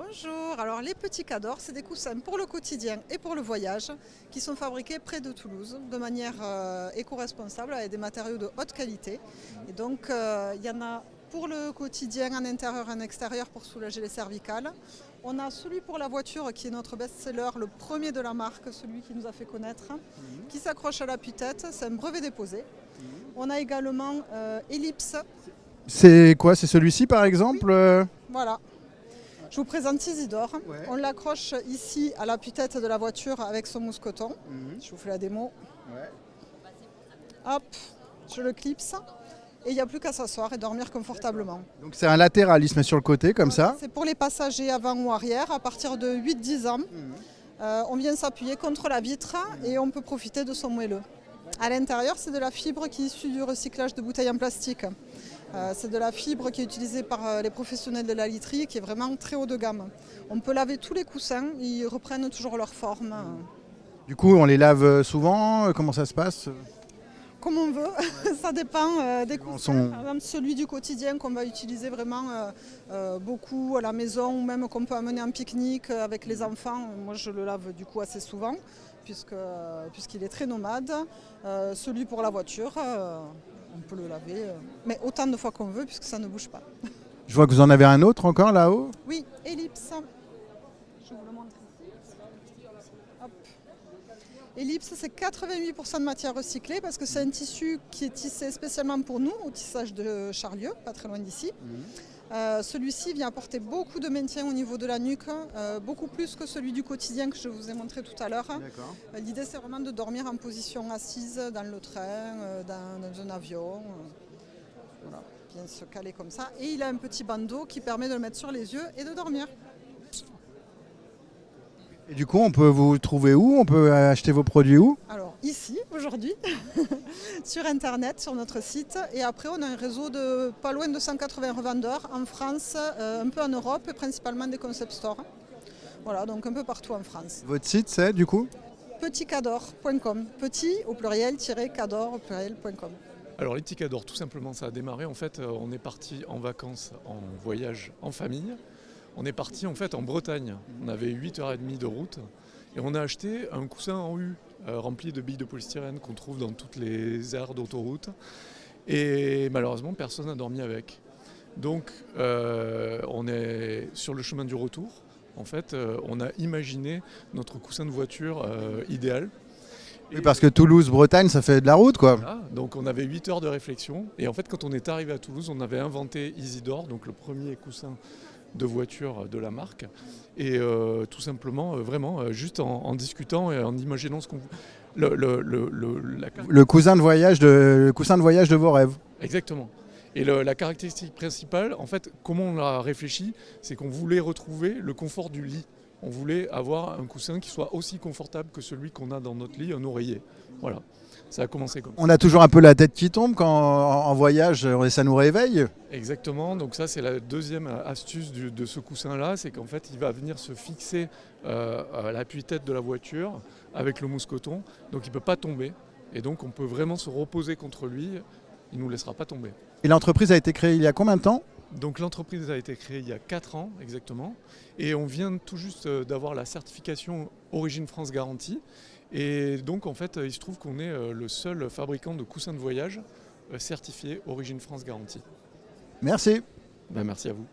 Bonjour, alors les petits Cador, c'est des coussins pour le quotidien et pour le voyage qui sont fabriqués près de Toulouse de manière éco-responsable avec des matériaux de haute qualité. Et donc il y en a pour le quotidien en intérieur et en extérieur pour soulager les cervicales. On a celui pour la voiture qui est notre best-seller, le premier de la marque, celui qui nous a fait connaître, qui s'accroche à l'appui-tête, c'est un brevet déposé. On a également Ellipse. C'est quoi? C'est celui-ci par exemple Voilà. Je vous présente Isidore. Ouais. On l'accroche ici à l'appui-tête de la voiture avec son mousse-coton. Je vous fais la démo. Ouais. Hop, je le clipse. Et il n'y a plus qu'à s'asseoir et dormir confortablement. Donc c'est un latéral, il se met sur le côté comme ça. C'est pour les passagers avant ou arrière à partir de 8-10 ans. On vient s'appuyer contre la vitre et on peut profiter de son moelleux. À l'intérieur, c'est de la fibre qui est issue du recyclage de bouteilles en plastique. C'est de la fibre qui est utilisée par les professionnels de la literie et qui est vraiment très haut de gamme. On peut laver tous les coussins, ils reprennent toujours leur forme. Du coup, on les lave souvent. Comment ça se passe? Comme on veut, ça dépend des coussins. Sont- Par exemple, celui du quotidien qu'on va utiliser vraiment beaucoup à la maison ou même qu'on peut amener en pique-nique avec les enfants. Moi, je le lave du coup assez souvent puisqu'il est très nomade. Celui pour la voiture, on peut le laver, mais autant de fois qu'on veut puisque ça ne bouge pas. Je vois que vous en avez un autre encore là-haut. Oui, Ellipse. Je vous le montre ici. Hop. Ellipse, c'est 88% de matière recyclée parce que c'est un tissu qui est tissé spécialement pour nous, au tissage de Charlieu, pas très loin d'ici. Celui-ci vient apporter beaucoup de maintien au niveau de la nuque, beaucoup plus que celui du quotidien que je vous ai montré tout à l'heure. L'idée, c'est vraiment de dormir en position assise dans le train, dans un avion. Voilà, bien se caler comme ça. Et il a un petit bandeau qui permet de le mettre sur les yeux et de dormir. Et du coup, on peut vous trouver où? On peut acheter vos produits où? Alors ici, aujourd'hui, sur Internet, sur notre site. Et après, on a un réseau de pas loin de 180 revendeurs en France, un peu en Europe et principalement des concept stores. Voilà, donc un peu partout en France. Votre site, c'est du coup? Petitcador.com. Petit au pluriel, cador au pluriel.com. Alors les Ticador, tout simplement, ça a démarré. En fait, on est parti en vacances, en voyage, en famille. On est parti en fait en Bretagne. On avait 8h30 de route et on a acheté un coussin en U rempli de billes de polystyrène qu'on trouve dans toutes les aires d'autoroute. Et malheureusement, personne n'a dormi avec. Donc, on est sur le chemin du retour. En fait, on a imaginé notre coussin de voiture idéal. Oui, parce que Toulouse-Bretagne, ça fait de la route quoi. Voilà, donc on avait 8 heures de réflexion. Et en fait, quand on est arrivé à Toulouse, on avait inventé Isidore, donc le premier coussin de voiture de la marque. Et tout simplement, vraiment, juste en discutant et en imaginant ce qu'on... Le coussin de voyage de vos rêves. Exactement. Et la caractéristique principale, en fait, comment on l'a réfléchi, c'est qu'on voulait retrouver le confort du lit. On voulait avoir un coussin qui soit aussi confortable que celui qu'on a dans notre lit, un oreiller. Voilà, ça a commencé comme ça. On a toujours un peu la tête qui tombe quand en voyage, ça nous réveille. Exactement, donc ça c'est la deuxième astuce de ce coussin-là, c'est qu'en fait il va venir se fixer à l'appui-tête de la voiture avec le mousse-coton, donc il ne peut pas tomber. Et donc on peut vraiment se reposer contre lui, il ne nous laissera pas tomber. Et l'entreprise a été créée il y a combien de temps? Donc l'entreprise a été créée il y a 4 ans exactement et on vient tout juste d'avoir la certification Origine France Garantie et donc en fait il se trouve qu'on est le seul fabricant de coussins de voyage certifié Origine France Garantie. Merci. Ben, merci à vous.